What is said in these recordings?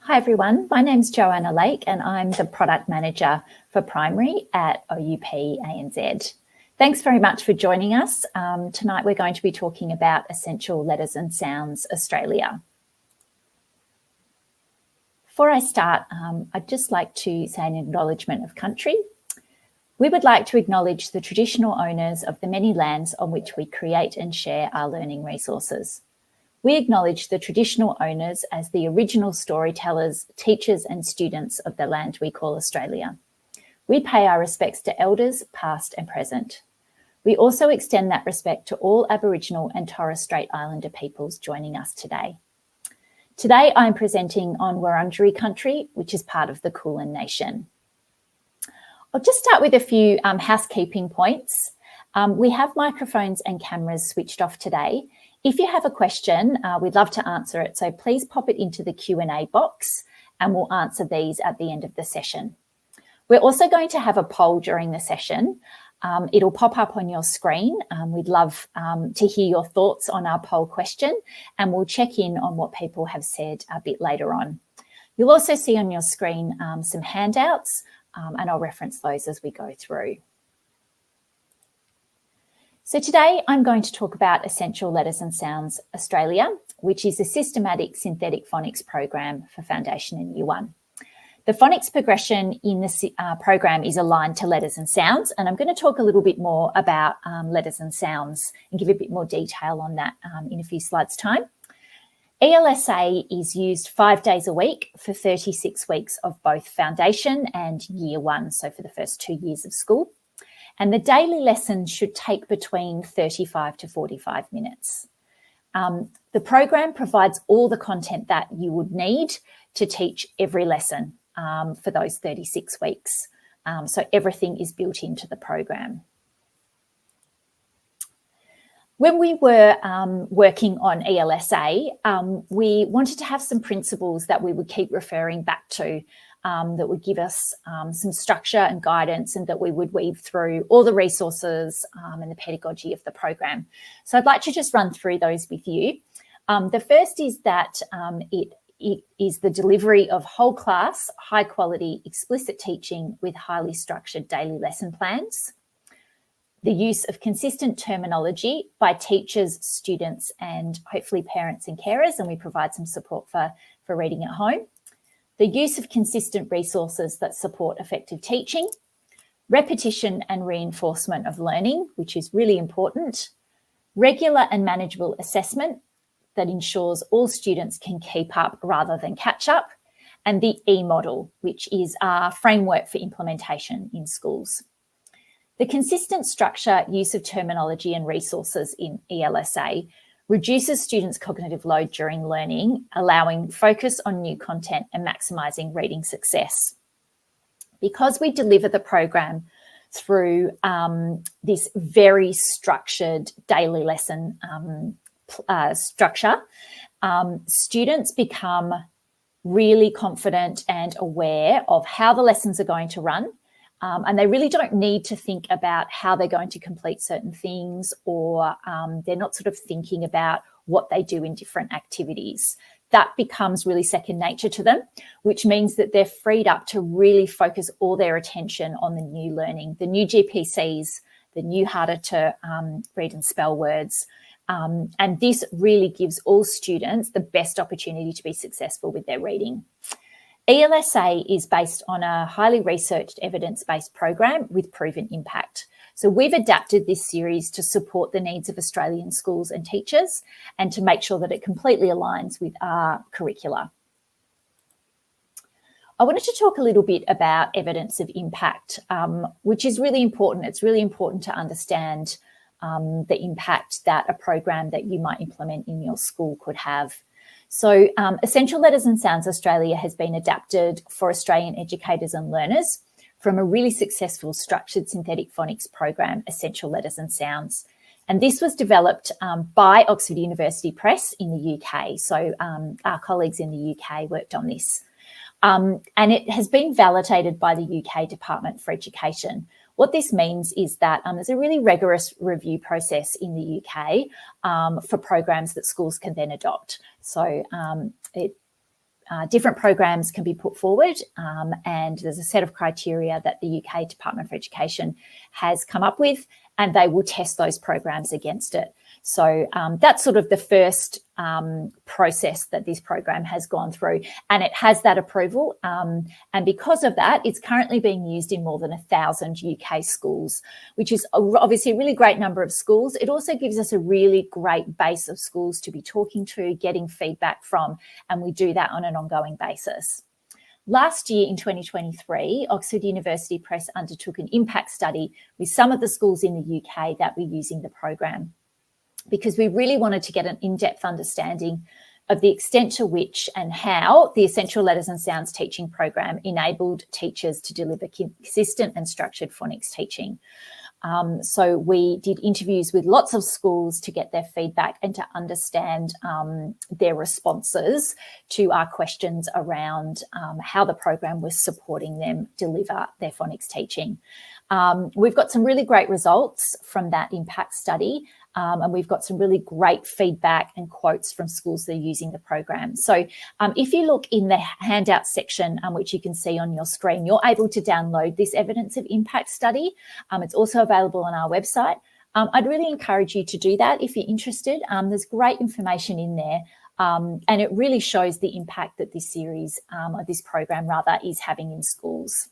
Hi everyone, my name's Joanna Lake and I'm the Product Manager for Primary at OUP ANZ. Thanks very much for joining us. Tonight we're going to be talking about Essential Letters and Sounds Australia. Before I start, I'd just like to say an acknowledgement of country. We would like to acknowledge the traditional owners of the many lands on which we create and share our learning resources. We acknowledge the traditional owners as the original storytellers, teachers and students of the land we call Australia. We pay our respects to elders, past and present. We also extend that respect to all Aboriginal and Torres Strait Islander peoples joining us today. Today I'm presenting on Wurundjeri country, which is part of the Kulin Nation. I'll just start with a few housekeeping points. We have microphones and cameras switched off today. If you have a question, we'd love to answer it, so please pop it into the Q&A box and we'll answer these at the end of the session. We're also going to have a poll during the session. It'll pop up on your screen. We'd love to hear your thoughts on our poll question and we'll check in on what people have said a bit later on. You'll also see on your screen some handouts and I'll reference those as we go through. So today I'm going to talk about Essential Letters and Sounds Australia, which is a systematic synthetic phonics program for Foundation and Year 1. The phonics progression in this program is aligned to letters and sounds, and I'm going to talk a little bit more about letters and sounds and give a bit more detail on that in a few slides' time. ELSA is used 5 days a week for 36 weeks of both Foundation and Year 1, so for the first 2 years of school. And the daily lessons should take between 35 to 45 minutes. The program provides all the content that you would need to teach every lesson for those 36 weeks. So everything is built into the program. When we were working on ELSA, we wanted to have some principles that we would keep referring back to that would give us some structure and guidance and that we would weave through all the resources and the pedagogy of the program. So I'd like to just run through those with you. The first is that it is the delivery of whole class, high quality, explicit teaching with highly structured daily lesson plans. The use of consistent terminology by teachers, students, and hopefully parents and carers, and we provide some support for reading at home. The use of consistent resources that support effective teaching, repetition and reinforcement of learning, which is really important, regular and manageable assessment that ensures all students can keep up rather than catch up, and the E-model, which is our framework for implementation in schools. The consistent structure, use of terminology and resources in ELSA reduces students' cognitive load during learning, allowing focus on new content and maximising reading success. Because we deliver the program through this very structured daily lesson structure, students become really confident and aware of how the lessons are going to run. And they really don't need to think about how they're going to complete certain things, or they're not sort of thinking about what they do in different activities. That becomes really second nature to them, which means that they're freed up to really focus all their attention on the new learning, the new GPCs, the new harder to read and spell words. And this really gives all students the best opportunity to be successful with their reading. ELSA is based on a highly researched evidence-based program with proven impact. So we've adapted this series to support the needs of Australian schools and teachers and to make sure that it completely aligns with our curricula. I wanted to talk a little bit about evidence of impact, which is really important. It's really important to understand the impact that a program that you might implement in your school could have. So Essential Letters and Sounds Australia has been adapted for Australian educators and learners from a really successful structured synthetic phonics program, Essential Letters and Sounds. And this was developed by Oxford University Press in the UK. So our colleagues in the UK worked on this. And it has been validated by the UK Department for Education. What this means is that there's a really rigorous review process in the UK for programs that schools can then adopt. So it different programs can be put forward, and there's a set of criteria that the UK Department for Education has come up with, and they will test those programs against it. So that's sort of the first process that this program has gone through, and it has that approval. And because of that, it's currently being used in more than 1,000 UK schools, which is obviously a really great number of schools. It also gives us a really great base of schools to be talking to, getting feedback from, and we do that on an ongoing basis. Last year in 2023, Oxford University Press undertook an impact study with some of the schools in the UK that were using the program, because we really wanted to get an in-depth understanding of the extent to which and how the Essential Letters and Sounds teaching program enabled teachers to deliver consistent and structured phonics teaching. So we did interviews with lots of schools to get their feedback and to understand their responses to our questions around how the program was supporting them deliver their phonics teaching. We've got some really great results from that impact study. And we've got some really great feedback and quotes from schools that are using the program. So if you look in the handout section, which you can see on your screen, you're able to download this evidence of impact study. It's also available on our website. I'd really encourage you to do that if you're interested. There's great information in there. And it really shows the impact that this series, or this program rather, is having in schools.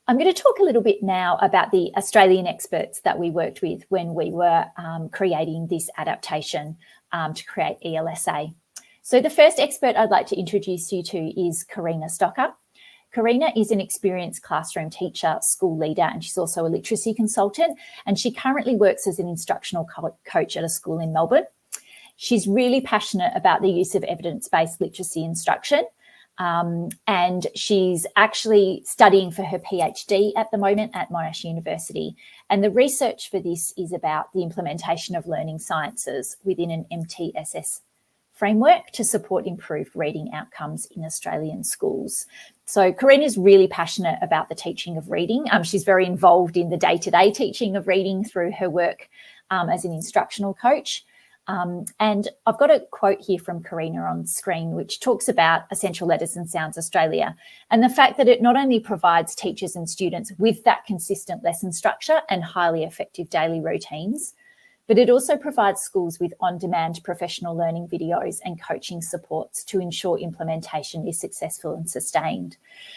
I'm going to talk a little bit now about the Australian experts that we worked with when we were creating this adaptation to create ELSA. So the first expert I'd like to introduce you to is Karina Stocker. Karina is an experienced classroom teacher, school leader, and she's also a literacy consultant, and she currently works as an instructional coach at a school in Melbourne. She's really passionate about the use of evidence-based literacy instruction. And she's actually studying for her PhD at the moment at Monash University. And the research for this is about the implementation of learning sciences within an MTSS framework to support improved reading outcomes in Australian schools. So Karina is really passionate about the teaching of reading. She's very involved in the day-to-day teaching of reading through her work as an instructional coach. And I've got a quote here from Karina on screen, which talks about Essential Letters and Sounds Australia and the fact that it not only provides teachers and students with that consistent lesson structure and highly effective daily routines, but it also provides schools with on-demand professional learning videos and coaching supports to ensure implementation is successful and sustained.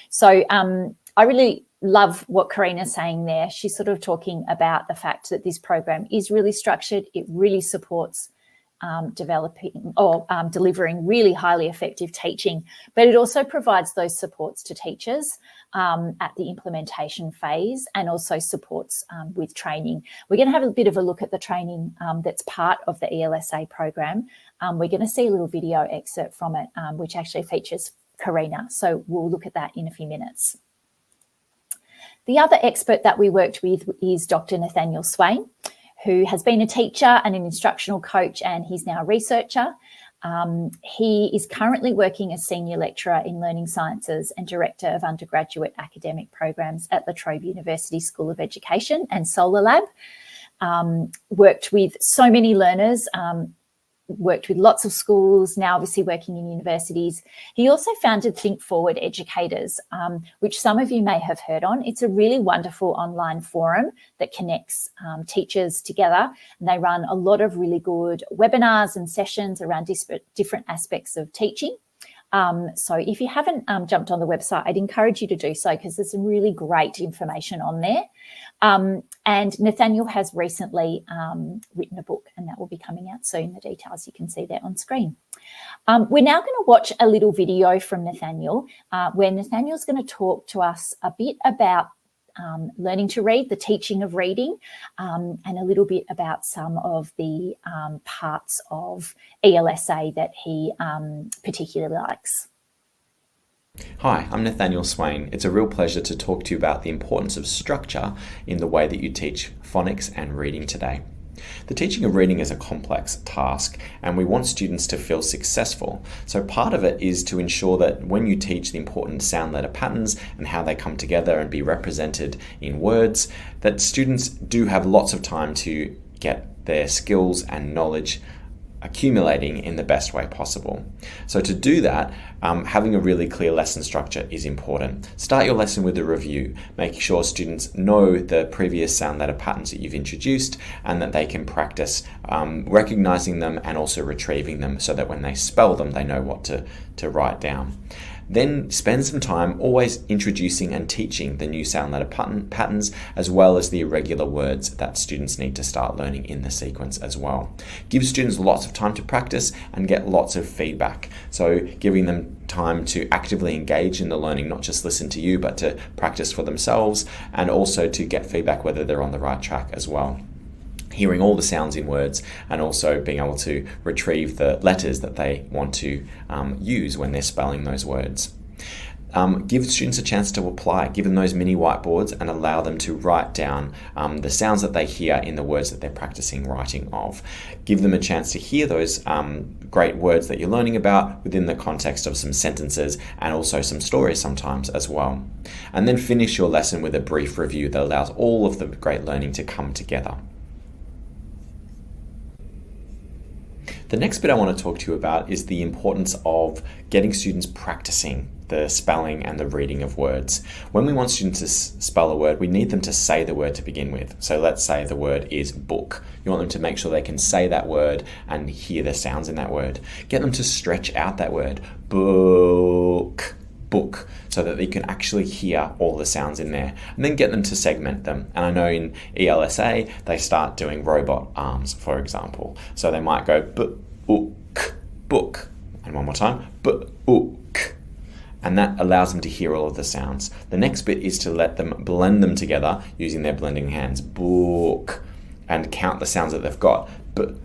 So I really love what Karina's saying there. She's sort of talking about the fact that this program is really structured. It really supports delivering really highly effective teaching, but it also provides those supports to teachers at the implementation phase and also supports with training. We're going to have a bit of a look at the training that's part of the ELSA program. We're going to see a little video excerpt from it, which actually features Karina. So we'll look at that in a few minutes. The other expert that we worked with is Dr. Nathaniel Swain, who has been a teacher and an instructional coach, and he's now a researcher. He is currently working as senior lecturer in learning sciences and director of undergraduate academic programs at La Trobe University School of Education and Solar Lab. Worked with so many learners, worked with lots of schools, now obviously working in universities. He also founded Think Forward Educators, which some of you may have heard on. It's a really wonderful online forum that connects teachers together, and they run a lot of really good webinars and sessions around different aspects of teaching. So if you haven't jumped on the website, I'd encourage you to do so because there's some really great information on there. And Nathaniel has recently written a book, and that will be coming out soon. The details you can see there on screen. We're now going to watch a little video from Nathaniel, where Nathaniel's going to talk to us a bit about learning to read, the teaching of reading, and a little bit about some of the parts of ELSA that he particularly likes. Hi, I'm Nathaniel Swain. It's a real pleasure to talk to you about the importance of structure in the way that you teach phonics and reading today. The teaching of reading is a complex task, and we want students to feel successful. So part of it is to ensure that when you teach the important sound letter patterns and how they come together and be represented in words, that students do have lots of time to get their skills and knowledge accumulating in the best way possible. So to do that, having a really clear lesson structure is important. Start your lesson with a review, making sure students know the previous sound letter patterns that you've introduced and that they can practice recognizing them and also retrieving them so that when they spell them, they know what to write down. Then spend some time always introducing and teaching the new sound letter patterns, as well as the irregular words that students need to start learning in the sequence as well. Give students lots of time to practice and get lots of feedback. So giving them time to actively engage in the learning, not just listen to you, but to practice for themselves, and also to get feedback whether they're on the right track as well. Hearing all the sounds in words and also being able to retrieve the letters that they want to use when they're spelling those words. Give students a chance to apply, give them those mini whiteboards and allow them to write down the sounds that they hear in the words that they're practicing writing of. Give them a chance to hear those great words that you're learning about within the context of some sentences and also some stories sometimes as well. And then finish your lesson with a brief review that allows all of the great learning to come together. The next bit I want to talk to you about is the importance of getting students practicing the spelling and the reading of words. When we want students to spell a word, we need them to say the word to begin with. So let's say the word is book. You want them to make sure they can say that word and hear the sounds in that word. Get them to stretch out that word, book, book, so that they can actually hear all the sounds in there, and then get them to segment them. And I know in ELSA they start doing robot arms, for example. So they might go book, book, and one more time, book, and that allows them to hear all of the sounds. The next bit is to let them blend them together using their blending hands, book, and count the sounds that they've got. Book.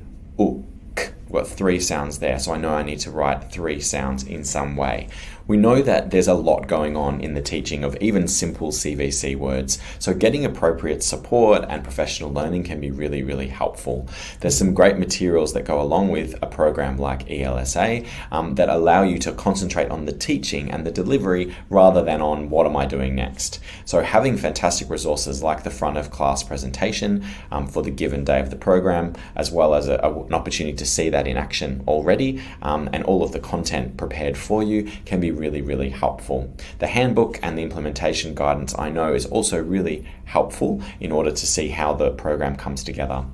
I've got 3 sounds there, so I know I need to write 3 sounds in some way. We know that there's a lot going on in the teaching of even simple CVC words, so getting appropriate support and professional learning can be really, really helpful. There's some great materials that go along with a program like ELSA that allow you to concentrate on the teaching and the delivery rather than on what am I doing next. So having fantastic resources like the front of class presentation for the given day of the program, as well as an opportunity to see that in action already, and all of the content prepared for you can be really, really helpful. The handbook and the implementation guidance I know is also really helpful in order to see how the program comes together.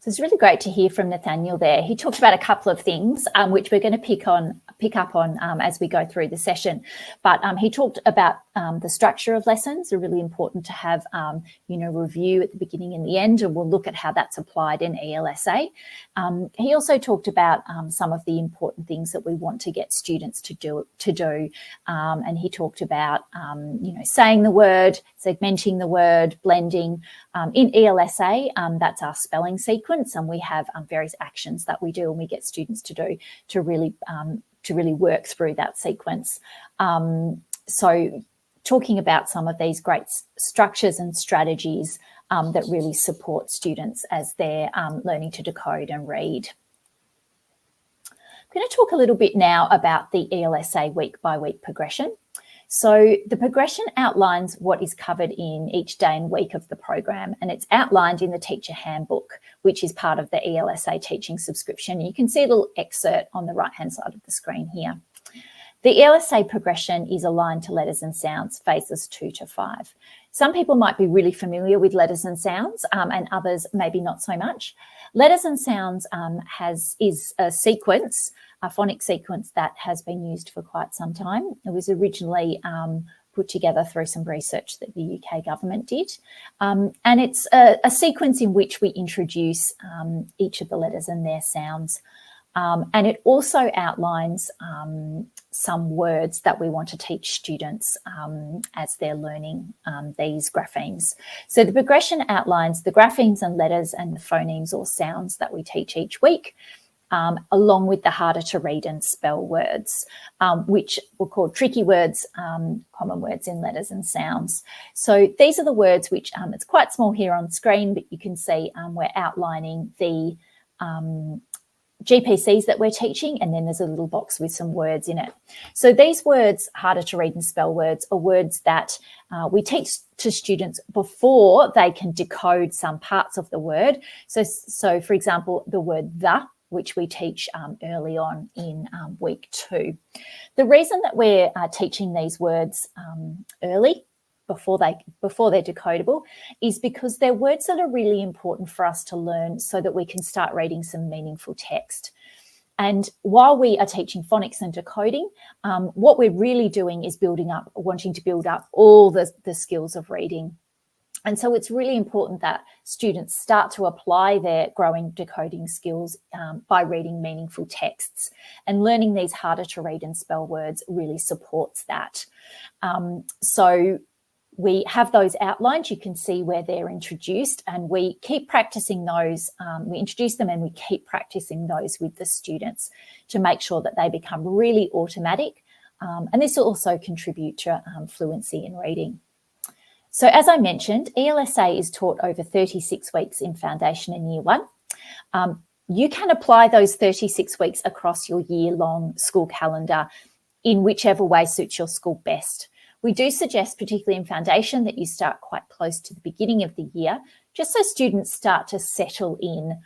So it's really great to hear from Nathaniel there. He talked about a couple of things which we're going to pick up on as we go through the session. But he talked about the structure of lessons are really important to have, review at the beginning and the end, and we'll look at how that's applied in ELSA. He also talked about some of the important things that we want to get students to do, and he talked about, saying the word, segmenting the word, blending. In ELSA, that's our spelling sequence, and we have various actions that we do and we get students to do to really work through that sequence. So talking about some of these great structures and strategies that really support students as they're learning to decode and read. I'm going to talk a little bit now about the ELSA week-by-week progression. So the progression outlines what is covered in each day and week of the program, and it's outlined in the teacher handbook, which is part of the ELSA teaching subscription. You can see a little excerpt on the right-hand side of the screen here. The ELSA progression is aligned to letters and sounds, phases 2 to 5. Some people might be really familiar with letters and sounds, and others maybe not so much. Letters and sounds is a sequence, a phonics sequence that has been used for quite some time. It was originally put together through some research that the UK government did. And it's a sequence in which we introduce each of the letters and their sounds. And it also outlines some words that we want to teach students as they're learning these graphemes. So the progression outlines the graphemes and letters and the phonemes or sounds that we teach each week, along with the harder to read and spell words, which were called tricky words, common words in letters and sounds. So these are the words which, it's quite small here on screen, but you can see we're outlining the GPCs that we're teaching, and then there's a little box with some words in it. So these words, harder to read and spell words, are words that we teach to students before they can decode some parts of the word. So for example, the word the, which we teach early on in week 2. The reason that we're teaching these words early, before they're decodable, is because they're words that are really important for us to learn so that we can start reading some meaningful text. And while we are teaching phonics and decoding, what we're really doing is wanting to build up all the skills of reading. And so it's really important that students start to apply their growing decoding skills by reading meaningful texts, and learning these harder to read and spell words really supports that. So we have those outlined. You can see where they're introduced, and we keep practicing those. We introduce them and we keep practicing those with the students to make sure that they become really automatic. And this will also contribute to fluency in reading. So as I mentioned, ELSA is taught over 36 weeks in Foundation and Year 1. You can apply those 36 weeks across your year-long school calendar in whichever way suits your school best. We do suggest, particularly in Foundation, that you start quite close to the beginning of the year, just so students start to settle in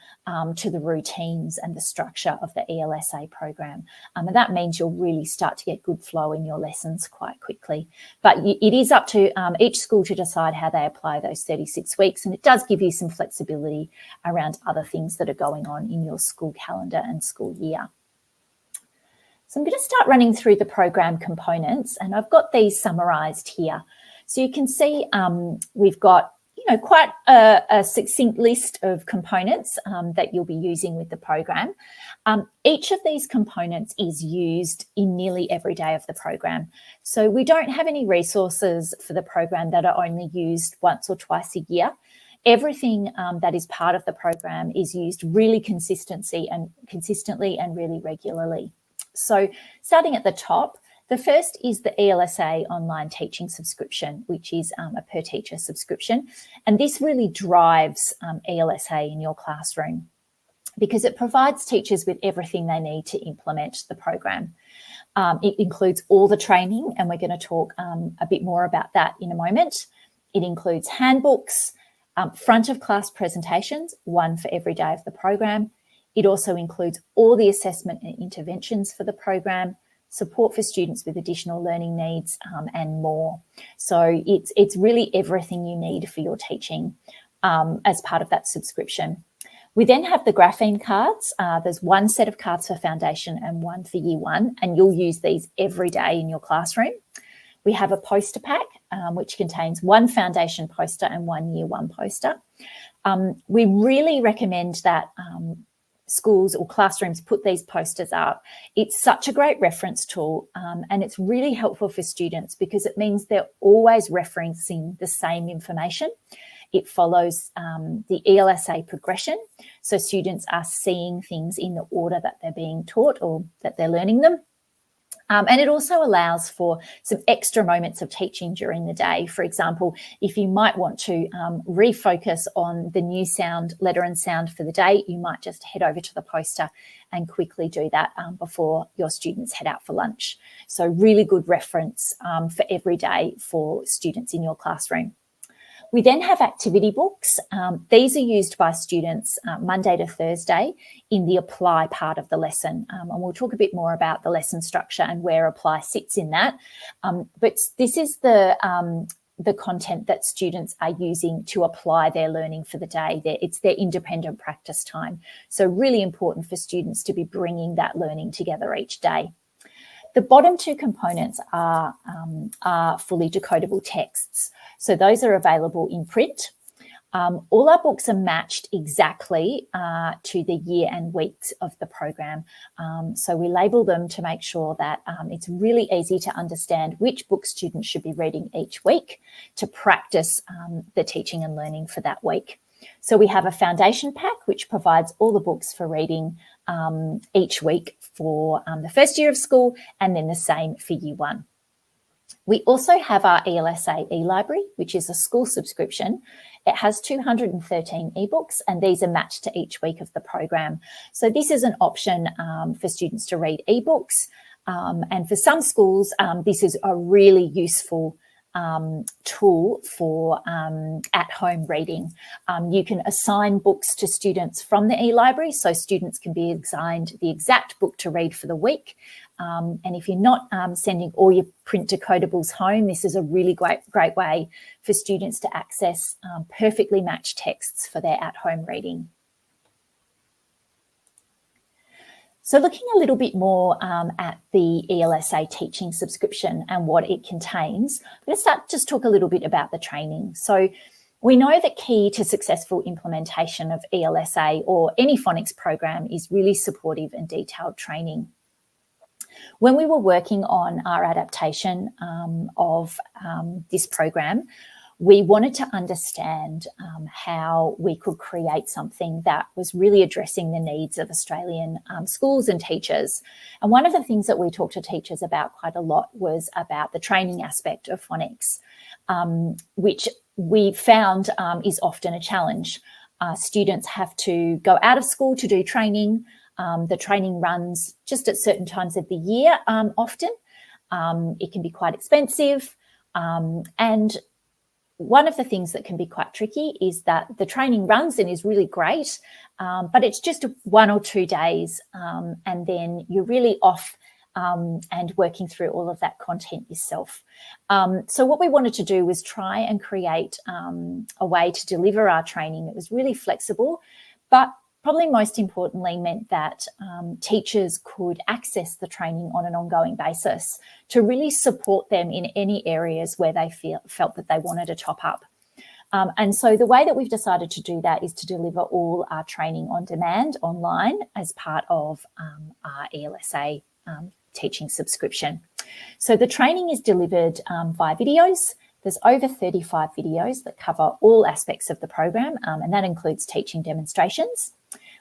to the routines and the structure of the ELSA program. And that means you'll really start to get good flow in your lessons quite quickly. But it is up to each school to decide how they apply those 36 weeks, and it does give you some flexibility around other things that are going on in your school calendar and school year. So I'm going to start running through the program components, and I've got these summarised here. So you can see we've got quite a succinct list of components that you'll be using with the program. Each of these components is used in nearly every day of the program. So we don't have any resources for the program that are only used once or twice a year. Everything that is part of the program is used really consistently and really regularly. So starting at the top, the first is the ELSA online teaching subscription, which is a per teacher subscription. And this really drives ELSA in your classroom because it provides teachers with everything they need to implement the program. It includes all the training, and we're going to talk a bit more about that in a moment. It includes handbooks, front of class presentations, one for every day of the program. It also includes all the assessment and interventions for the program, support for students with additional learning needs, and more. So it's really everything you need for your teaching as part of that subscription. We then have the graphene cards. There's one set of cards for Foundation and one for Year 1, and you'll use these every day in your classroom. We have a poster pack, which contains one Foundation poster and one Year 1 poster. We really recommend that schools or classrooms put these posters up. It's such a great reference tool, and it's really helpful for students because it means they're always referencing the same information. It follows the ELSA progression, so students are seeing things in the order that they're being taught or that they're learning them. And it also allows for some extra moments of teaching during the day. For example, if you might want to refocus on the new sound, letter and sound for the day, you might just head over to the poster and quickly do that before your students head out for lunch. So really good reference for every day for students in your classroom. We then have activity books. These are used by students Monday to Thursday in the apply part of the lesson. And we'll talk a bit more about the lesson structure and where apply sits in that. But this is the content that students are using to apply their learning for the day. It's their independent practice time. So really important for students to be bringing that learning together each day. The bottom two components are fully decodable texts. So those are available in print. All our books are matched exactly to the year and weeks of the program. So we label them to make sure that it's really easy to understand which book students should be reading each week to practice the teaching and learning for that week. So we have a Foundation pack, which provides all the books for reading each week for the first year of school, and then the same for Year 1. We also have our ELSA e-library, which is a school subscription. It has 213 ebooks, and these are matched to each week of the program. So this is an option for students to read ebooks. And for some schools, this is a really useful tool for at-home reading. You can assign books to students from the e-library, so students can be assigned the exact book to read for the week. And if you're not sending all your print decodables home, this is a really great way for students to access perfectly matched texts for their at-home reading. So looking a little bit more at the ELSA teaching subscription and what it contains, let's just talk a little bit about the training. So we know that key to successful implementation of ELSA or any phonics program is really supportive and detailed training. When we were working on our adaptation of this program, we wanted to understand how we could create something that was really addressing the needs of Australian schools and teachers. And one of the things that we talked to teachers about quite a lot was about the training aspect of phonics, which we found is often a challenge. Students have to go out of school to do training. The training runs just at certain times of the year often. It can be quite expensive, and one of the things that can be quite tricky is that the training runs and is really great, but it's just 1 or 2 days, and then you're really off and working through all of that content yourself. So what we wanted to do was try and create a way to deliver our training that was really flexible, but probably most importantly meant that teachers could access the training on an ongoing basis to really support them in any areas where they felt that they wanted to top up. And so the way that we've decided to do that is to deliver all our training on demand online as part of our ELSA teaching subscription. So the training is delivered via videos. There's over 35 videos that cover all aspects of the program, and that includes teaching demonstrations.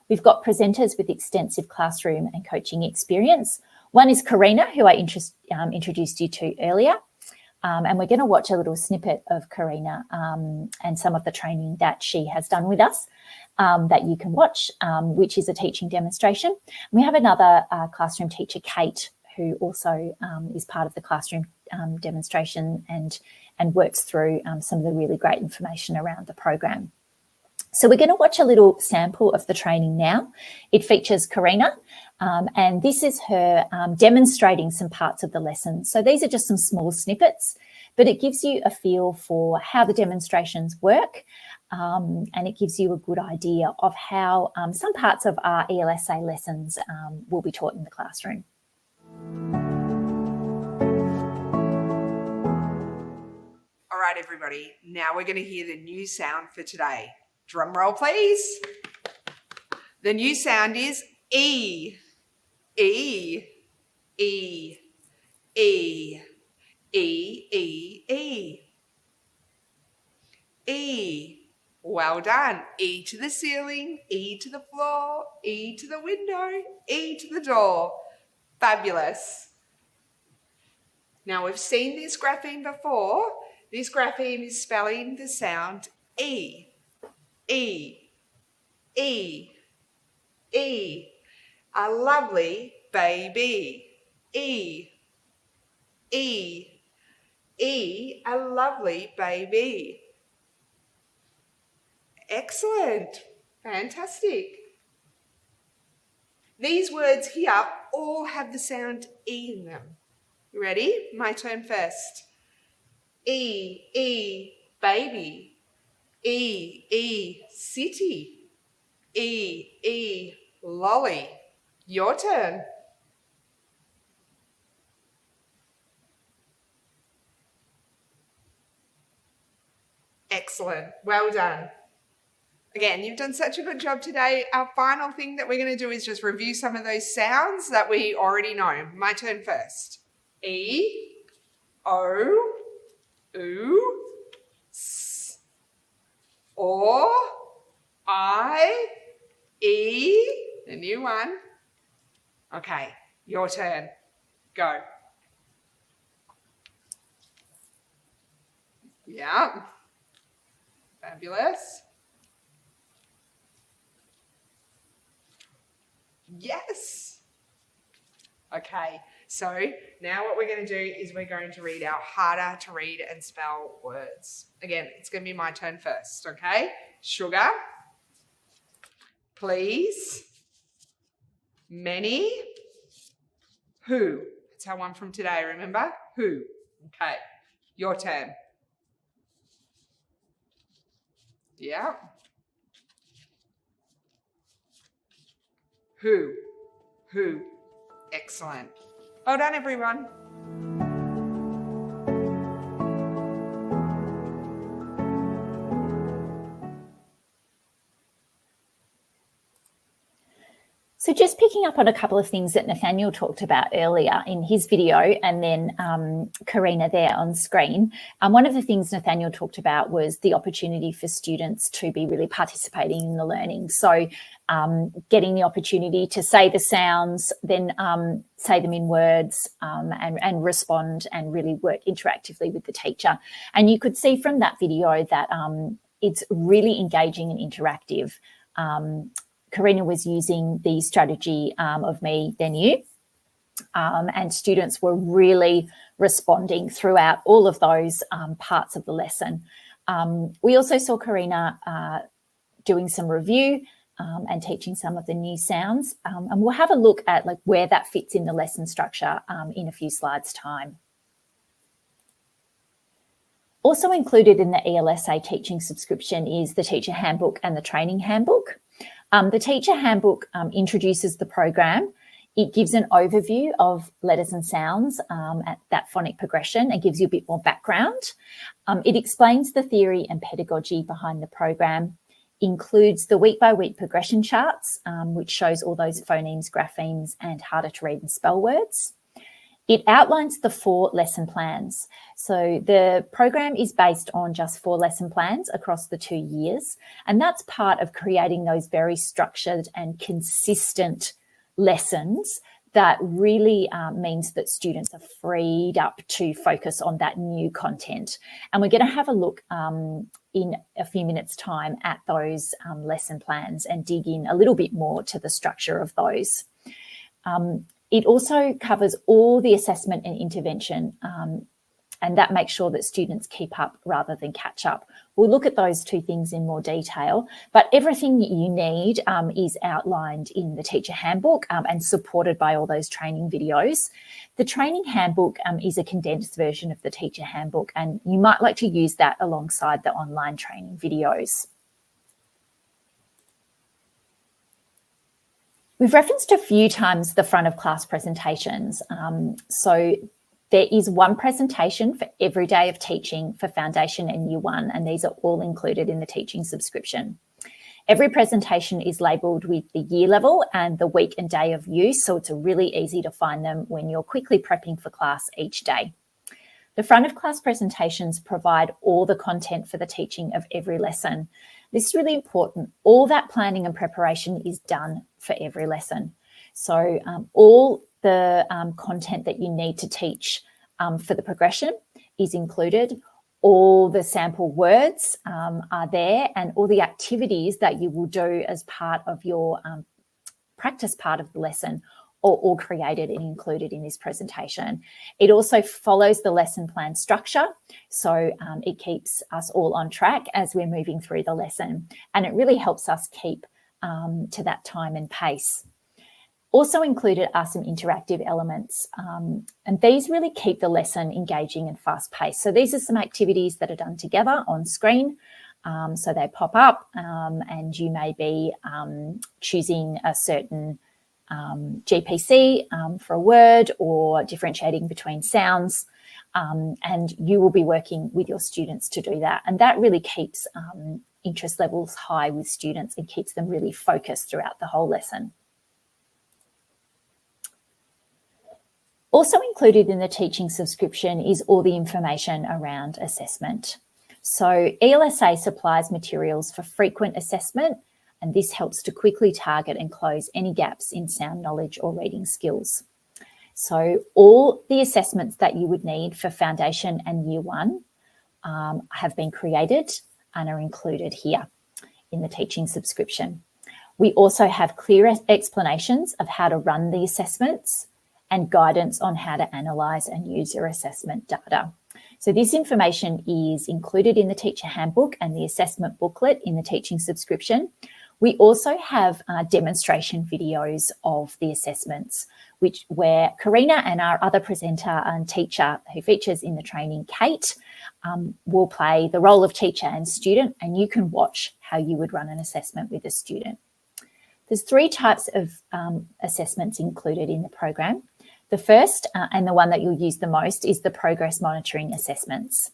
We've got presenters with extensive classroom and coaching experience. One is Karina, who I introduced you to earlier. And we're going to watch a little snippet of Karina and some of the training that she has done with us that you can watch, which is a teaching demonstration. We have another classroom teacher, Kate, who also is part of the classroom demonstration and works through some of the really great information around the program. So we're going to watch a little sample of the training now. It features Karina, and this is her demonstrating some parts of the lesson. So these are just some small snippets, but it gives you a feel for how the demonstrations work, and it gives you a good idea of how some parts of our ELSA lessons will be taught in the classroom. All right, everybody, now we're going to hear the new sound for today. Drum roll, please. The new sound is E. E. E. E. E. E. E. E. Well done. E to the ceiling, E to the floor, E to the window, E to the door. Fabulous. Now we've seen this grapheme before. This grapheme is spelling the sound E. E, E, E, a lovely baby. E, E, E, a lovely baby. Excellent, fantastic. These words here all have the sound E in them. You ready? My turn first. E, baby. E, city. E, lolly. Your turn. Excellent. Well done. Again, you've done such a good job today. Our final thing that we're going to do is just review some of those sounds that we already know. My turn first. E, O, oo, S, O, I, E, the new one. Okay, your turn. Go. Yeah. Fabulous. Yes. Okay, so now what we're going to do is we're going to read our harder to read and spell words. Again, it's going to be my turn first, okay? Sugar, please, many, who. That's our one from today, remember? Who. Okay, your turn. Yeah. Who. Who. Excellent. Well done, everyone. So just picking up on a couple of things that Nathaniel talked about earlier in his video, and then Karina there on screen. One of the things Nathaniel talked about was the opportunity for students to be really participating in the learning. So getting the opportunity to say the sounds, then say them in words and respond and really work interactively with the teacher. And you could see from that video that it's really engaging and interactive. Karina was using the strategy of me, then you, and students were really responding throughout all of those parts of the lesson. We also saw Karina doing some review and teaching some of the new sounds, and we'll have a look at like where that fits in the lesson structure in a few slides' time. Also included in the ELSA teaching subscription is the teacher handbook and the training handbook. The teacher handbook introduces the program. It gives an overview of letters and sounds at that phonic progression and gives you a bit more background. It explains the theory and pedagogy behind the program, includes the week-by-week progression charts, which shows all those phonemes, graphemes, and harder to read and spell words. It outlines the 4 lesson plans. So the program is based on just 4 lesson plans across the 2 years. And that's part of creating those very structured and consistent lessons that really means that students are freed up to focus on that new content. And we're going to have a look in a few minutes' time at those lesson plans and dig in a little bit more to the structure of those. It also covers all the assessment and intervention, and that makes sure that students keep up rather than catch up. We'll look at those 2 things in more detail, but everything that you need is outlined in the teacher handbook and supported by all those training videos. The training handbook is a condensed version of the teacher handbook, and you might like to use that alongside the online training videos. We've referenced a few times the front of class presentations. So there is one presentation for every day of teaching for Foundation and Year 1, and these are all included in the teaching subscription. Every presentation is labelled with the year level and the week and day of use, so it's really easy to find them when you're quickly prepping for class each day. The front of class presentations provide all the content for the teaching of every lesson. This is really important. All that planning and preparation is done for every lesson. So all the content that you need to teach for the progression is included. All the sample words are there, and all the activities that you will do as part of your practice part of the lesson are all created and included in this presentation. It also follows the lesson plan structure, so it keeps us all on track as we're moving through the lesson, and it really helps us keep to that time and pace. Also included are some interactive elements, and these really keep the lesson engaging and fast-paced. So these are some activities that are done together on screen. So they pop up and you may be choosing a certain GPC for a word or differentiating between sounds, and you will be working with your students to do that. And that really keeps interest levels high with students and keeps them really focused throughout the whole lesson. Also included in the teaching subscription is all the information around assessment. So ELSA supplies materials for frequent assessment, and this helps to quickly target and close any gaps in sound knowledge or reading skills. So all the assessments that you would need for Foundation and Year 1, have been created and are included here in the teaching subscription. We also have clear explanations of how to run the assessments and guidance on how to analyse and use your assessment data. So this information is included in the teacher handbook and the assessment booklet in the teaching subscription. We also have demonstration videos of the assessments, where Karina and our other presenter and teacher who features in the training, Kate, will play the role of teacher and student, and you can watch how you would run an assessment with a student. There's 3 types of assessments included in the program. The first, and the one that you'll use the most, is the progress monitoring assessments.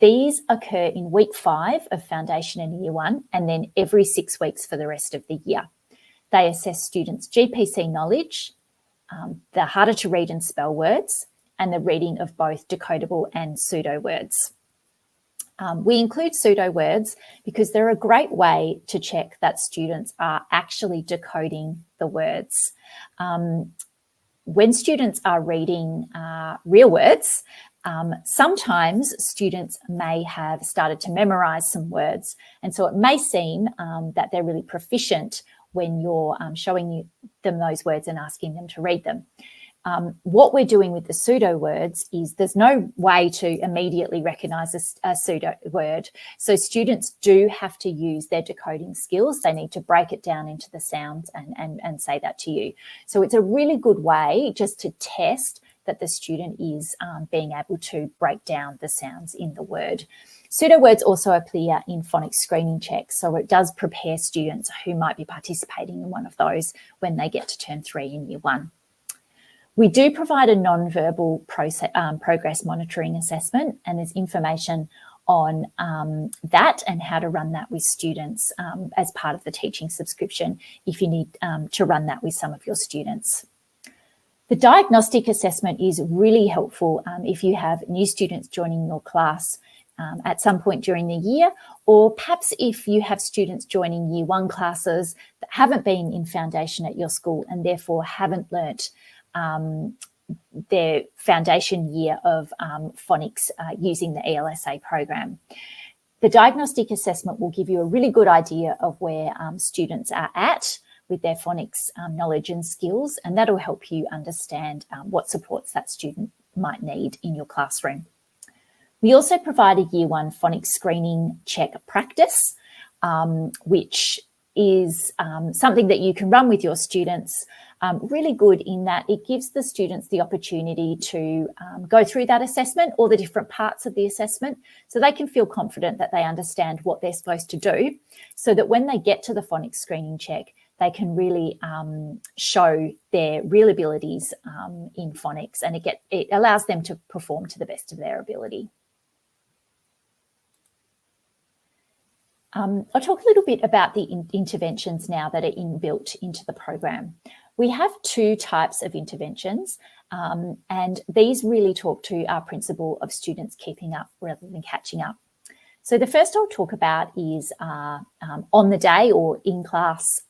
These occur in week 5 of Foundation and Year 1, and then every 6 weeks for the rest of the year. They assess students' GPC knowledge, the harder to read and spell words, and the reading of both decodable and pseudo words. We include pseudo words because they're a great way to check that students are actually decoding the words. When students are reading real words, sometimes students may have started to memorise some words, and so it may seem that they're really proficient when you're showing them those words and asking them to read them. What we're doing with the pseudo words is there's no way to immediately recognise a pseudo word. So students do have to use their decoding skills. They need to break it down into the sounds and say that to you. So it's a really good way just to test that the student is being able to break down the sounds in the word. Pseudo words also appear in phonics screening checks, so it does prepare students who might be participating in one of those when they get to term 3 in year 1. We do provide a non-verbal progress monitoring assessment, and there's information on that and how to run that with students as part of the teaching subscription if you need to run that with some of your students. The diagnostic assessment is really helpful if you have new students joining your class at some point during the year, or perhaps if you have students joining year 1 classes that haven't been in foundation at your school and therefore haven't learnt their foundation year of phonics using the ELSA program. The diagnostic assessment will give you a really good idea of where students are at with their phonics knowledge and skills, and that'll help you understand what supports that student might need in your classroom. We also provide a year 1 phonics screening check practice, which is something that you can run with your students. Really good in that it gives the students the opportunity to go through that assessment, or the different parts of the assessment, so they can feel confident that they understand what they're supposed to do, so that when they get to the phonics screening check, they can really show their real abilities in phonics, and it allows them to perform to the best of their ability. I'll talk a little bit about the interventions now that are inbuilt into the program. We have 2 types of interventions, and these really talk to our principle of students keeping up rather than catching up. So the first I'll talk about is on the day or in-class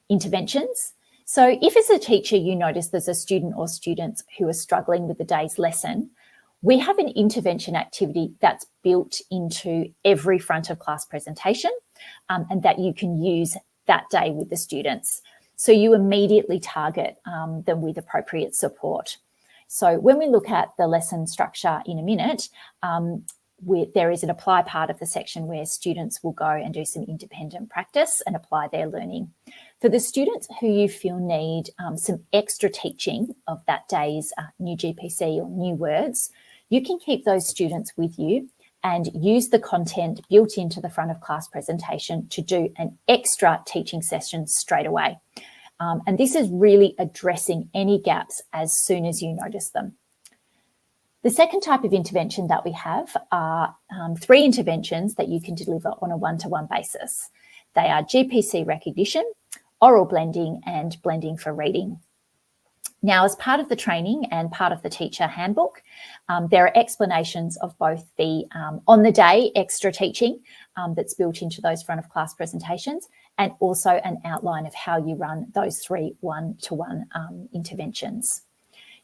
interventions. So if as a teacher you notice there's a student or students who are struggling with the day's lesson, we have an intervention activity that's built into every front of class presentation and that you can use that day with the students. So you immediately target them with appropriate support. So when we look at the lesson structure in a minute, there is an apply part of the section where students will go and do some independent practice and apply their learning. For the students who you feel need some extra teaching of that day's new GPC or new words, you can keep those students with you and use the content built into the front of class presentation to do an extra teaching session straight away. And this is really addressing any gaps as soon as you notice them. The second type of intervention that we have are 3 interventions that you can deliver on a one-to-one basis. They are GPC recognition, oral blending, and blending for reading. Now, as part of the training and part of the teacher handbook, there are explanations of both the on-the-day extra teaching that's built into those front of class presentations, and also an outline of how you run those 3 one-to-one interventions.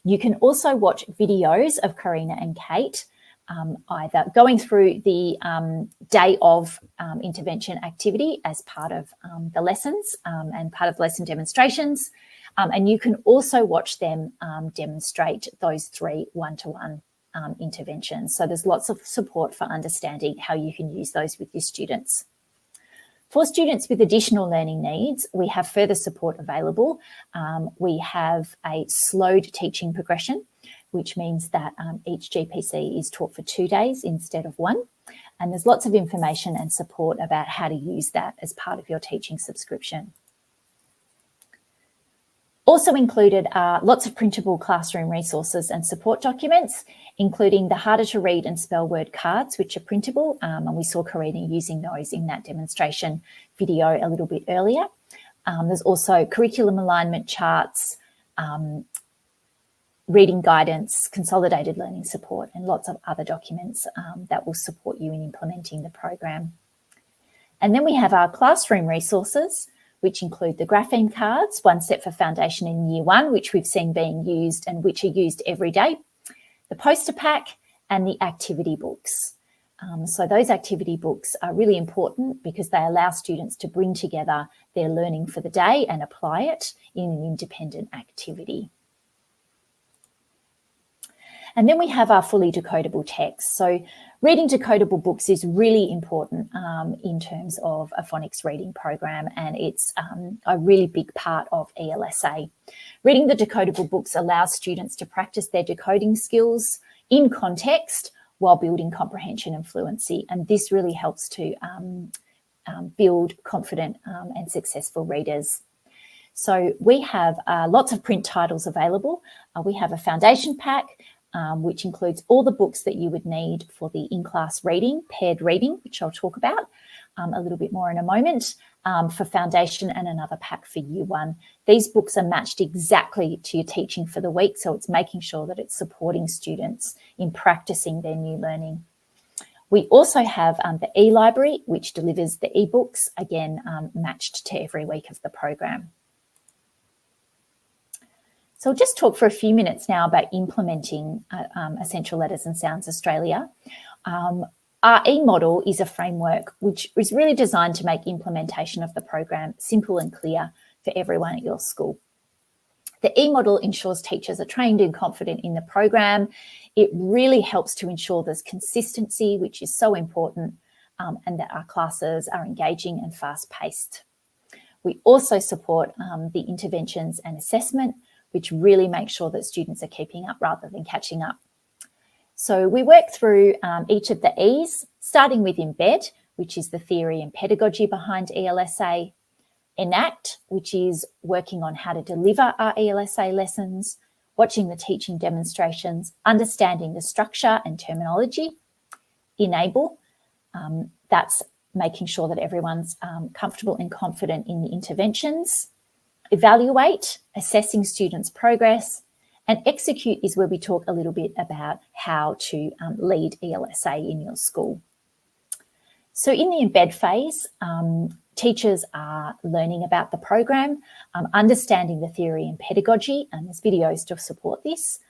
You can also watch videos of Karina and Kate either going through the day of intervention activity as part of the lessons and part of lesson demonstrations. And you can also watch them demonstrate those 3 one-to-one interventions. So there's lots of support for understanding how you can use those with your students. For students with additional learning needs, we have further support available. We have a slowed teaching progression, which means that each GPC is taught for 2 days instead of 1. And there's lots of information and support about how to use that as part of your teaching subscription. Also included are lots of printable classroom resources and support documents, including the harder to read and spell word cards, which are printable. And we saw Karina using those in that demonstration video a little bit earlier. There's also curriculum alignment charts, reading guidance, consolidated learning support, and lots of other documents that will support you in implementing the program. And then we have our classroom resources, which include the grapheme cards, one set for foundation in year 1, which we've seen being used and which are used every day, the poster pack, and the activity books. So those activity books are really important because they allow students to bring together their learning for the day and apply it in an independent activity. And then we have our fully decodable text. So reading decodable books is really important in terms of a phonics reading program, and it's a really big part of ELSA. Reading the decodable books allows students to practice their decoding skills in context while building comprehension and fluency, and this really helps to build confident and successful readers. So we have lots of print titles available. We have a foundation pack, which includes all the books that you would need for the in-class reading, paired reading, which I'll talk about a little bit more in a moment, for foundation, and another pack for year 1. These books are matched exactly to your teaching for the week, so it's making sure that it's supporting students in practicing their new learning. We also have the e-library, which delivers the ebooks, again, matched to every week of the program. So I'll just talk for a few minutes now about implementing Essential Letters and Sounds Australia. Our e-model is a framework which is really designed to make implementation of the program simple and clear for everyone at your school. The e-model ensures teachers are trained and confident in the program. It really helps to ensure there's consistency, which is so important, and that our classes are engaging and fast-paced. We also support the interventions and assessment, which really makes sure that students are keeping up rather than catching up. So we work through each of the E's, starting with embed, which is the theory and pedagogy behind ELSA, enact, which is working on how to deliver our ELSA lessons, watching the teaching demonstrations, understanding the structure and terminology, enable, that's making sure that everyone's comfortable and confident in the interventions, evaluate, assessing students' progress, and execute is where we talk a little bit about how to lead ELSA in your school. So in the embed phase, teachers are learning about the program, understanding the theory and pedagogy, and there's videos to support this,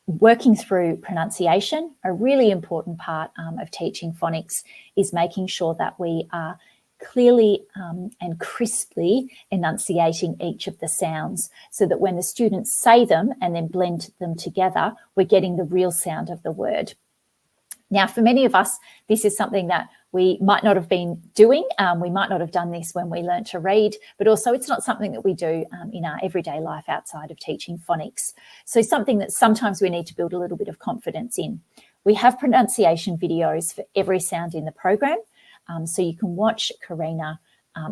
working through pronunciation. A really important part of teaching phonics is making sure that we are clearly and crisply enunciating each of the sounds so that when the students say them and then blend them together, we're getting the real sound of the word. Now, for many of us, this is something that we might not have been doing. We might not have done this when we learnt to read, but also it's not something that we do in our everyday life outside of teaching phonics. So something that sometimes we need to build a little bit of confidence in. We have pronunciation videos for every sound in the program. So you can watch Karina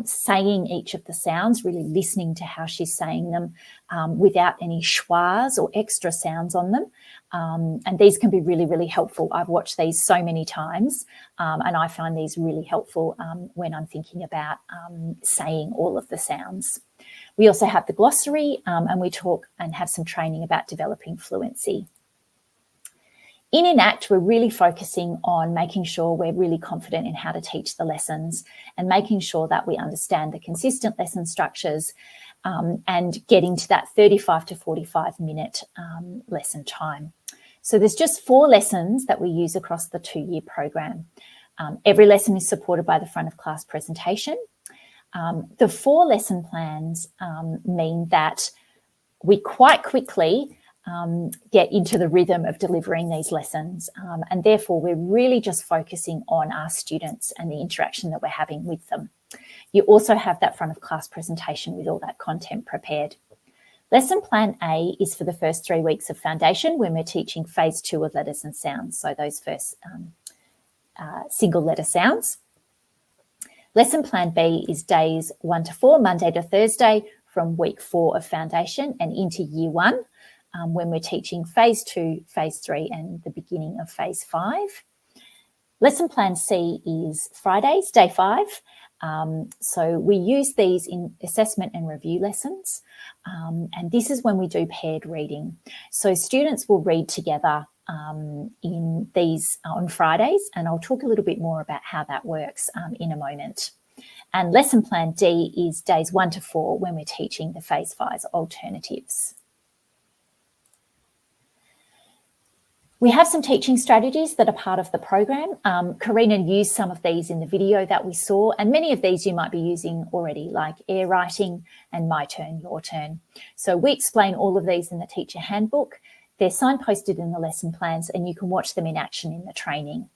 saying each of the sounds, really listening to how she's saying them without any schwas or extra sounds on them. And these can be really, really helpful. I've watched these so many times and I find these really helpful when I'm thinking about saying all of the sounds. We also have the glossary and we talk and have some training about developing fluency. In enact, we're really focusing on making sure we're really confident in how to teach the lessons and making sure that we understand the consistent lesson structures and getting to that 35 to 45 minute lesson time. So there's just 4 lessons that we use across the 2-year program. Every lesson is supported by the front of class presentation. The 4 lesson plans mean that we quite quickly get into the rhythm of delivering these lessons, and therefore we're really just focusing on our students and the interaction that we're having with them. You also have that front of class presentation with all that content prepared. Lesson plan A is for the first 3 weeks of foundation when we're teaching phase 2 of letters and sounds, so those first single letter sounds. Lesson plan B is days 1 to 4, Monday to Thursday, from week 4 of foundation and into year 1, when we're teaching phase 2, phase 3 and the beginning of phase 5. Lesson plan C is Fridays, day 5. So we use these in assessment and review lessons. And this is when we do paired reading. So students will read together in these on Fridays, and I'll talk a little bit more about how that works in a moment. And lesson plan D is days 1 to 4 when we're teaching the phase 5 alternatives. We have some teaching strategies that are part of the program. Karina used some of these in the video that we saw, and many of these you might be using already, like air writing and my turn, your turn. So we explain all of these in the teacher handbook. They're signposted in the lesson plans, and you can watch them in action in the training.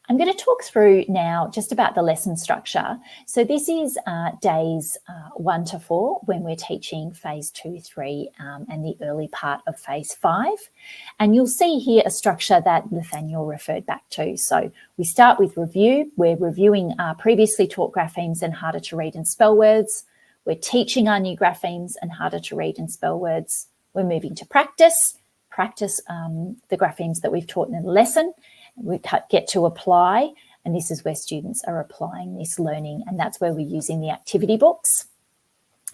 I'm going to talk through now just about the lesson structure. So this is days 1 to 4 when we're teaching phase 2, 3 and the early part of phase 5. And you'll see here a structure that Nathaniel referred back to. So we start with review. We're reviewing previously taught graphemes and harder to read and spell words. We're teaching our new graphemes and harder to read and spell words. We're moving to practice the graphemes that we've taught in the lesson. We get to apply, and this is where students are applying this learning, and that's where we're using the activity books.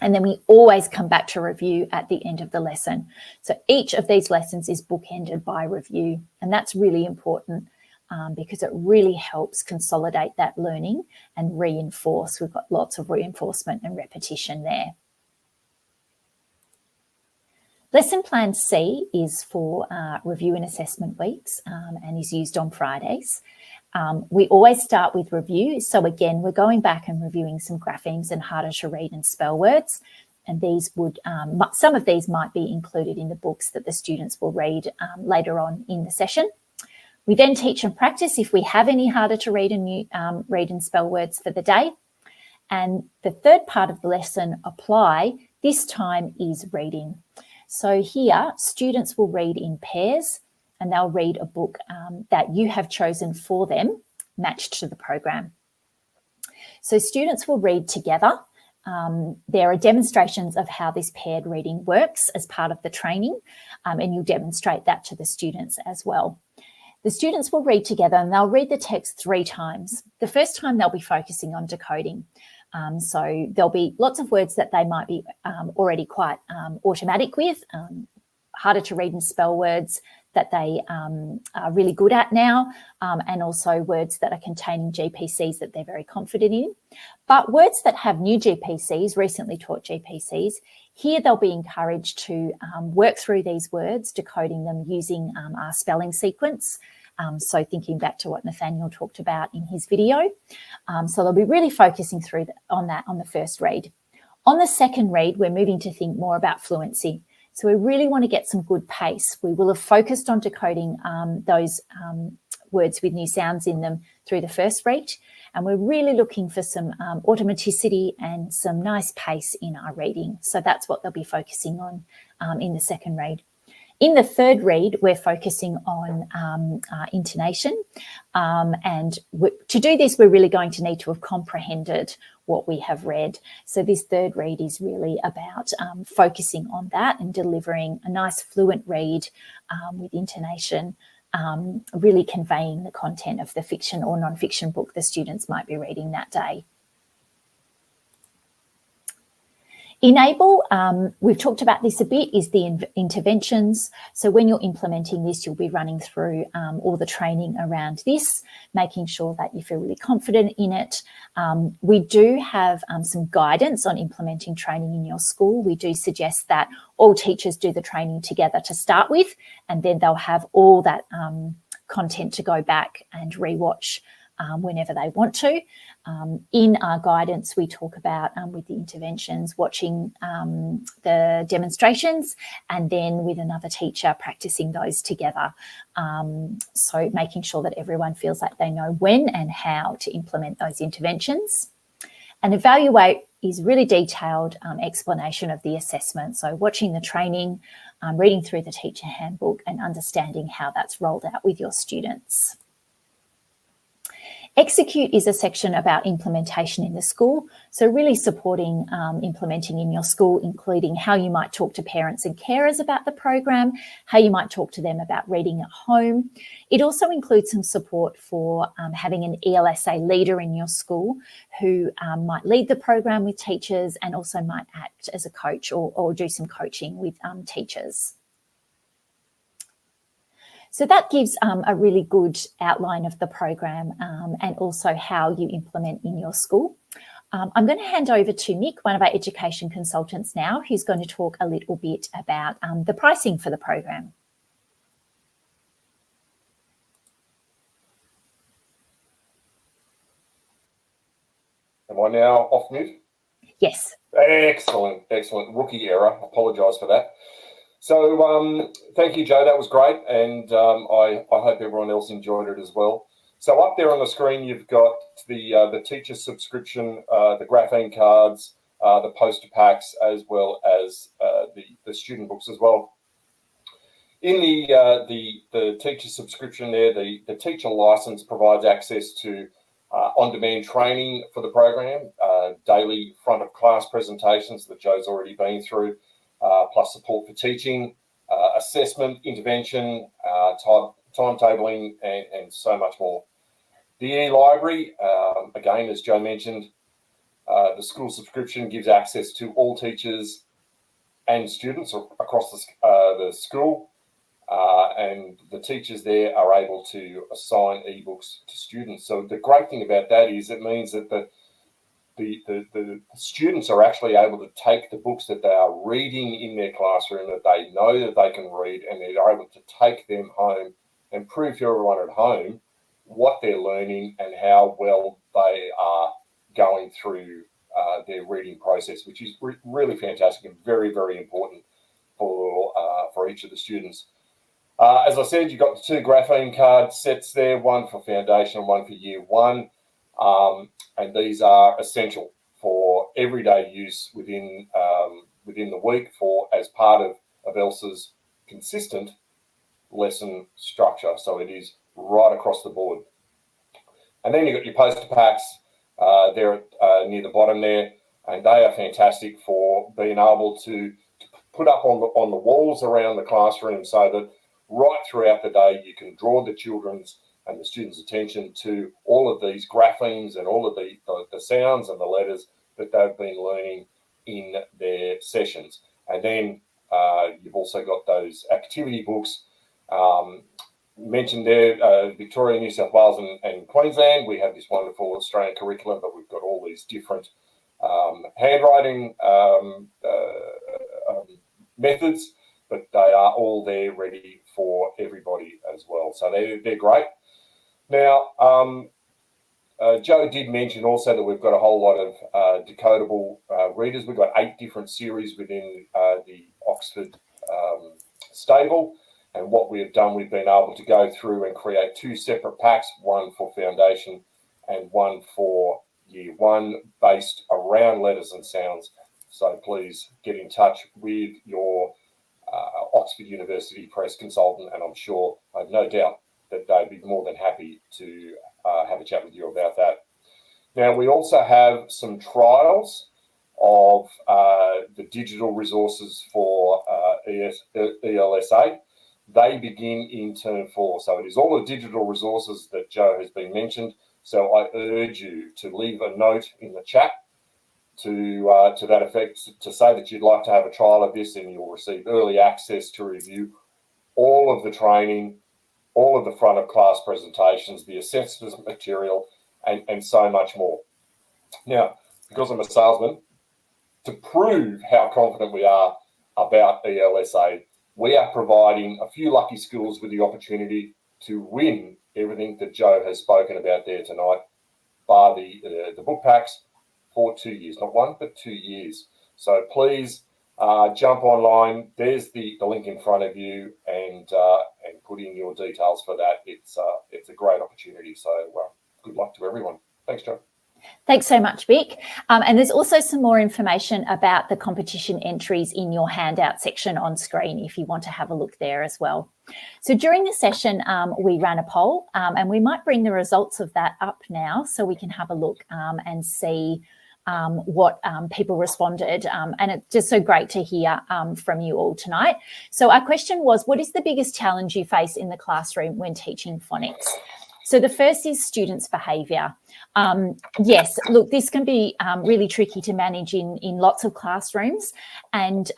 And then we always come back to review at the end of the lesson. So each of these lessons is bookended by review, and that's really important because it really helps consolidate that learning and reinforce. We've got lots of reinforcement and repetition there. Lesson plan C is for review and assessment weeks and is used on Fridays. We always start with review. So again, we're going back and reviewing some graphemes and harder to read and spell words. And these would, some of these might be included in the books that the students will read later on in the session. We then teach and practice if we have any harder to read and spell words for the day. And the third part of the lesson, apply, this time is reading. So here, students will read in pairs, and they'll read a book that you have chosen for them, matched to the program. So students will read together. There are demonstrations of how this paired reading works as part of the training, and you'll demonstrate that to the students as well. The students will read together, and they'll read the text 3 times. The first time they'll be focusing on decoding. So there'll be lots of words that they might be already quite automatic with, harder to read and spell words that they are really good at now, and also words that are containing GPCs that they're very confident in. But words that have new GPCs, recently taught GPCs, here they'll be encouraged to work through these words, decoding them using our spelling sequence. So thinking back to what Nathaniel talked about in his video. So they'll be really focusing through on that on the first read. On the second read, we're moving to think more about fluency. So we really want to get some good pace. We will have focused on decoding those words with new sounds in them through the first read. And we're really looking for some automaticity and some nice pace in our reading. So that's what they'll be focusing on in the second read. In the third read, we're focusing on intonation. And to do this, we're really going to need to have comprehended what we have read. So this third read is really about focusing on that and delivering a nice fluent read with intonation, really conveying the content of the fiction or non-fiction book the students might be reading that day. Enable, we've talked about this a bit, is the interventions. So when you're implementing this, you'll be running through all the training around this, making sure that you feel really confident in it. We do have some guidance on implementing training in your school. We do suggest that all teachers do the training together to start with, and then they'll have all that content to go back and rewatch whenever they want to. In our guidance, we talk about with the interventions, watching the demonstrations, and then with another teacher practicing those together. So making sure that everyone feels like they know when and how to implement those interventions. And evaluate is really detailed explanation of the assessment. So watching the training, reading through the teacher handbook, and understanding how that's rolled out with your students. Execute is a section about implementation in the school. So really supporting implementing in your school, including how you might talk to parents and carers about the program, how you might talk to them about reading at home. It also includes some support for having an ELSA leader in your school who might lead the program with teachers and also might act as a coach or do some coaching with teachers. So that gives a really good outline of the program and also how you implement in your school. I'm going to hand over to Mick, one of our education consultants now, who's going to talk a little bit about the pricing for the program. Am I now off mute? Yes. Excellent, excellent. Rookie error. Apologise for that. So thank you, Joe. That was great, and I hope everyone else enjoyed it as well. So up there on the screen, you've got the teacher subscription, the graphene cards, the poster packs, as well as the student books as well. In the teacher subscription there, the teacher license provides access to on-demand training for the program, daily front of class presentations that Joe's already been through, plus support for teaching, assessment, intervention, timetabling, and so much more. The e-library, again, as Joe mentioned, the school subscription gives access to all teachers and students across the school, and the teachers there are able to assign ebooks to students. So the great thing about that is it means that the students are actually able to take the books that they are reading in their classroom that they know that they can read, and they're able to take them home and prove to everyone at home what they're learning and how well they are going through their reading process, which is really fantastic and very, very important for each of the students. As I said, you've got the two graphene card sets there, one for foundation and one for year one. And these are essential for everyday use within the week as part of ELSA's consistent lesson structure. So it is right across the board. And then you've got your poster packs there near the bottom there, and they are fantastic for being able to put up on the walls around the classroom so that right throughout the day you can draw the children's and the students' attention to all of these graphemes and all of the sounds and the letters that they've been learning in their sessions. And then you've also got those activity books mentioned there, Victoria, New South Wales and Queensland. We have this wonderful Australian curriculum, but we've got all these different handwriting methods, but they are all there ready for everybody as well. So they're great. Now, Joe did mention also that we've got a whole lot of decodable readers. We've got 8 different series within the Oxford stable. And what we have done, we've been able to go through and create 2 separate packs, one for foundation and one for year one, based around letters and sounds. So please get in touch with your Oxford University Press consultant, and I'm sure, I have no doubt, that they'd be more than happy to have a chat with you about that. Now, we also have some trials of the digital resources for ELSA. They begin in term 4. So it is all the digital resources that Joe has been mentioned. So I urge you to leave a note in the chat to that effect, to say that you'd like to have a trial of this, and you'll receive early access to review all of the training, all of the front of class presentations, the assessment material, and so much more. Now, because I'm a salesman, to prove how confident we are about ELSA, we are providing a few lucky schools with the opportunity to win everything that Joe has spoken about there tonight, bar the book packs, for 2 years, not 1, but 2 years. So please jump online. There's the link in front of you, and put in your details for that. It's a great opportunity. So good luck to everyone. Thanks, Joe. Thanks so much, Vic. And there's also some more information about the competition entries in your handout section on screen if you want to have a look there as well. So during the session, we ran a poll, and we might bring the results of that up now so we can have a look and see what people responded. And it's just so great to hear from you all tonight. So our question was, what is the biggest challenge you face in the classroom when teaching phonics? So the first is students' behaviour. Yes, look, this can be really tricky to manage in lots of classrooms, and,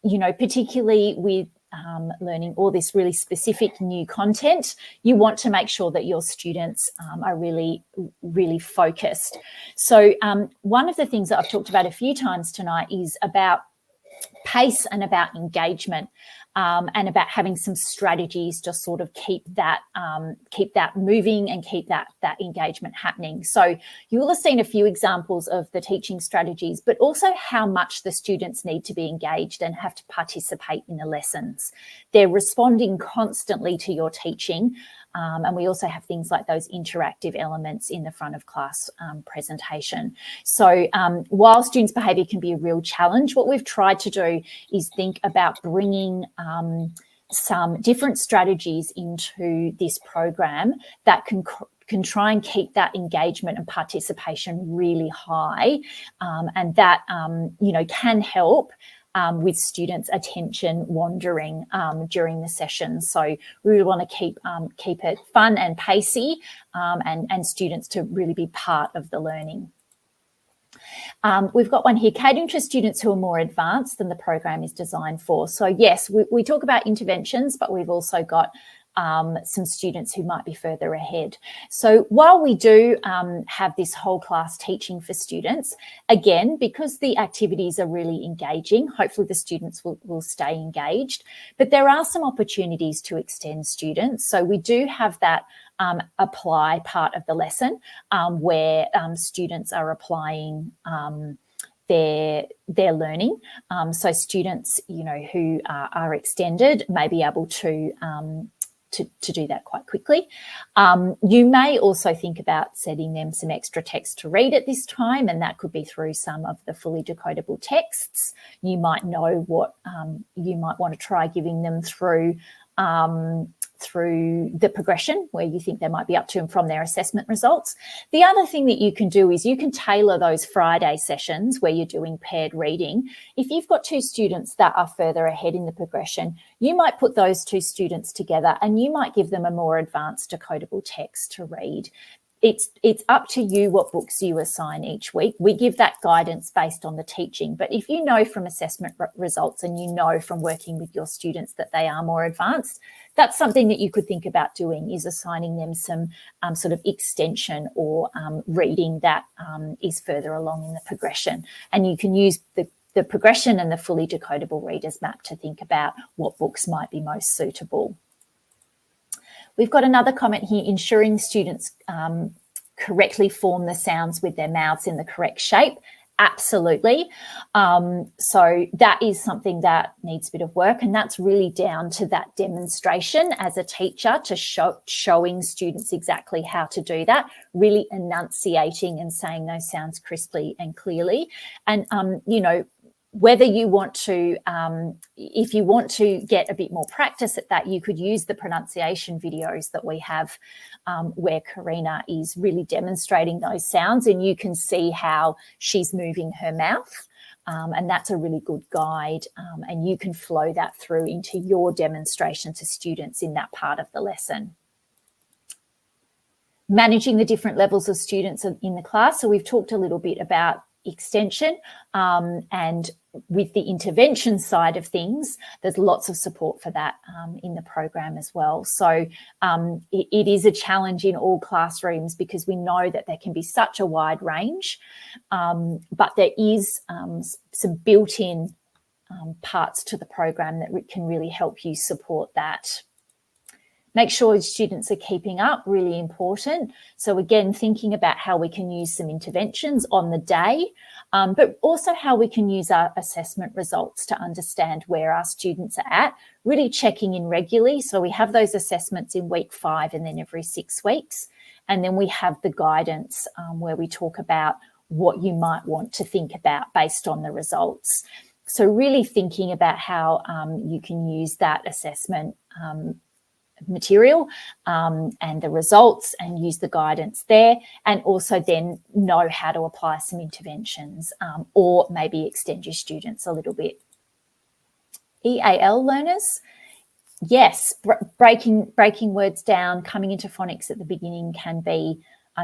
you know, particularly with learning all this really specific new content, you want to make sure that your students are really, really focused. So one of the things that I've talked about a few times tonight is about pace and about engagement. And about having some strategies to sort of keep that moving and keep that engagement happening. So you will have seen a few examples of the teaching strategies, but also how much the students need to be engaged and have to participate in the lessons. They're responding constantly to your teaching. And we also have things like those interactive elements in the front of class presentation. So while students' behaviour can be a real challenge, what we've tried to do is think about bringing some different strategies into this program that can try and keep that engagement and participation really high, and that you know, can help with students' attention wandering during the session. So we really want to keep it fun and pacey, and students to really be part of the learning. We've got one here, catering to students who are more advanced than the program is designed for. So yes, we talk about interventions, but we've also got some students who might be further ahead. So while we do have this whole class teaching for students, again, because the activities are really engaging, hopefully the students will stay engaged, but there are some opportunities to extend students. So we do have that apply part of the lesson where students are applying their learning. So students, you know, who are extended may be able to do that quite quickly. You may also think about setting them some extra text to read at this time, and that could be through some of the fully decodable texts. You might know what you might want to try giving them through the progression where you think they might be up to and from their assessment results. The other thing that you can do is you can tailor those Friday sessions where you're doing paired reading. If you've got two students that are further ahead in the progression, you might put those two students together and you might give them a more advanced decodable text to read. It's up to you what books you assign each week. We give that guidance based on the teaching, but if you know from assessment results and you know from working with your students that they are more advanced, that's something that you could think about doing, is assigning them some sort of extension or reading that is further along in the progression. And you can use the progression and the fully decodable readers map to think about what books might be most suitable. We've got another comment here, ensuring students correctly form the sounds with their mouths in the correct shape. Absolutely. So that is something that needs a bit of work, and that's really down to that demonstration as a teacher, to showing students exactly how to do that, really enunciating and saying those sounds crisply and clearly. And, you know, whether you want to, if you want to get a bit more practice at that, you could use the pronunciation videos that we have where Karina is really demonstrating those sounds, and you can see how she's moving her mouth. And that's a really good guide, and you can flow that through into your demonstration to students in that part of the lesson. Managing the different levels of students in the class. So we've talked a little bit about extension, and with the intervention side of things, there's lots of support for that in the program as well. So it is a challenge in all classrooms because we know that there can be such a wide range, but there is some built-in parts to the program that can really help you support that. Make sure students are keeping up, really important. So again, thinking about how we can use some interventions on the day, but also how we can use our assessment results to understand where our students are at, really checking in regularly. So we have those assessments in week 5 and then every 6 weeks. And then we have the guidance where we talk about what you might want to think about based on the results. So really thinking about how you can use that assessment material and the results and use the guidance there, and also then know how to apply some interventions or maybe extend your students a little bit. EAL learners, yes, breaking words down, coming into phonics at the beginning can be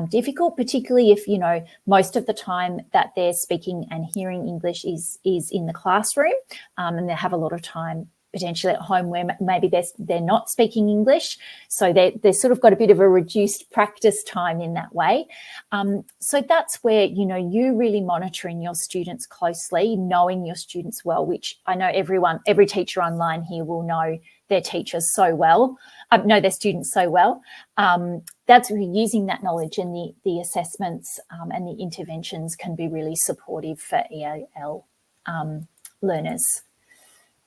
difficult, particularly if, you know, most of the time that they're speaking and hearing English is in the classroom, and they have a lot of time potentially at home where maybe they're not speaking English. So they're sort of got a bit of a reduced practice time in that way. So that's where, you know, you really monitoring your students closely, knowing your students well, which I know every teacher online here will know their teachers so well, know their students so well. That's really using that knowledge, and the assessments and the interventions can be really supportive for EAL learners.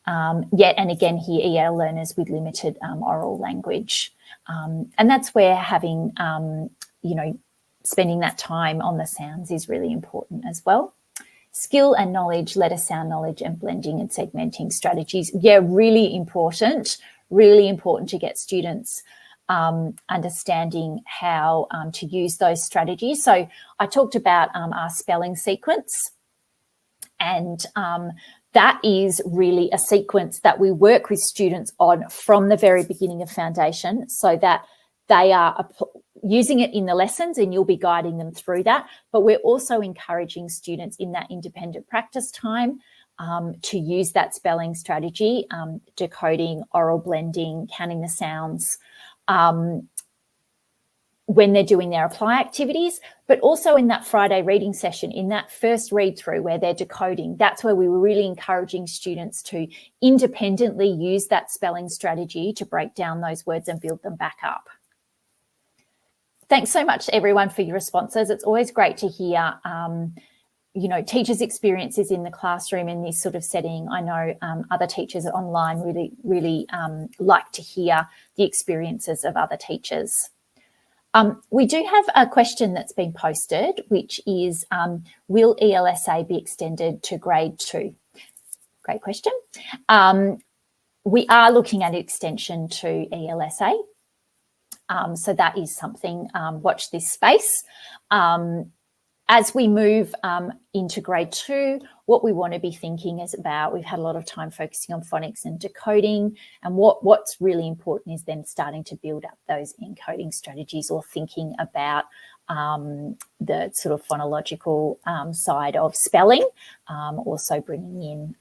And again here, EAL learners with limited oral language. And that's where having, you know, spending that time on the sounds is really important as well. Skill and knowledge, letter sound knowledge, and blending and segmenting strategies. Yeah, really important to get students understanding how to use those strategies. So I talked about our spelling sequence, and that is really a sequence that we work with students on from the very beginning of foundation, so that they are using it in the lessons, and you'll be guiding them through that. But we're also encouraging students in that independent practice time to use that spelling strategy, decoding, oral blending, counting the sounds, when they're doing their apply activities, but also in that Friday reading session, in that first read through where they're decoding. That's where we were really encouraging students to independently use that spelling strategy to break down those words and build them back up. Thanks so much everyone for your responses. It's always great to hear you know, teachers' experiences in the classroom in this sort of setting. I know other teachers online really like to hear the experiences of other teachers. We do have a question that's been posted, which is, will ELSA be extended to grade 2? Great question. We are looking at extension to ELSA. So that is something, watch this space. As we move into grade 2, what we want to be thinking is about, we've had a lot of time focusing on phonics and decoding, and what's really important is then starting to build up those encoding strategies, or thinking about the sort of phonological side of spelling, also bringing in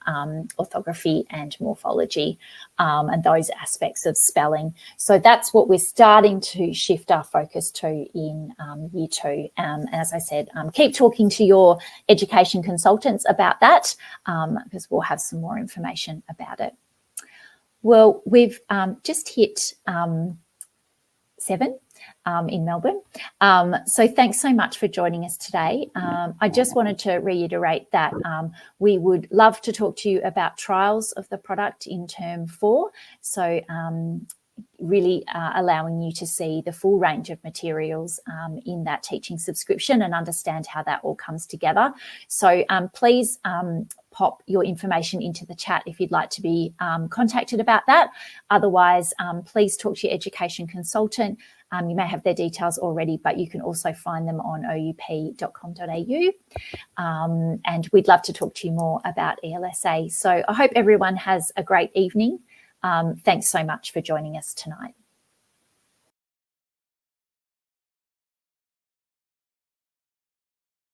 orthography and morphology and those aspects of spelling. So that's what we're starting to shift our focus to in year 2. As I said, keep talking to your education consultants about that, because we'll have some more information about it. Well, we've just hit 7 in Melbourne. So thanks so much for joining us today. I just wanted to reiterate that we would love to talk to you about trials of the product in term 4. So really allowing you to see the full range of materials in that teaching subscription and understand how that all comes together. So please pop your information into the chat if you'd like to be contacted about that. Otherwise, please talk to your education consultant. You may have their details already, but you can also find them on oup.com.au. And we'd love to talk to you more about ELSA. So I hope everyone has a great evening. Thanks so much for joining us tonight.